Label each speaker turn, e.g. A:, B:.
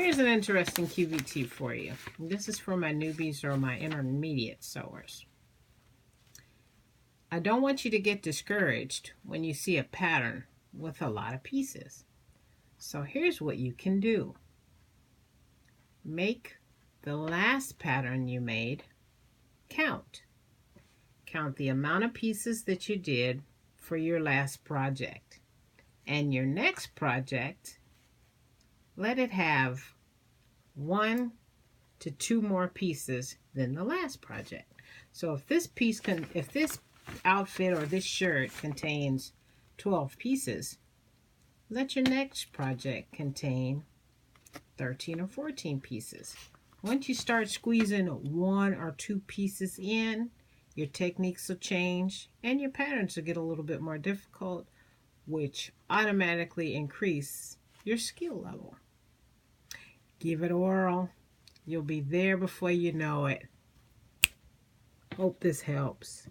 A: Here's an interesting QVT for you. This is for my newbies or my intermediate sewers. I don't want you to get discouraged when you see a pattern with a lot of pieces. So here's what you can do. Make the last pattern you made count. Count the amount of pieces that you did for your last project. And your next project, let it have 1 to 2 more pieces than the last project. So if this outfit or this shirt contains 12 pieces, let your next project contain 13 or 14 pieces. Once you start squeezing 1 or 2 pieces in, your techniques will change and your patterns will get a little bit more difficult, which automatically increase your skill level. Give it a whirl. You'll be there before you know it. Hope this helps.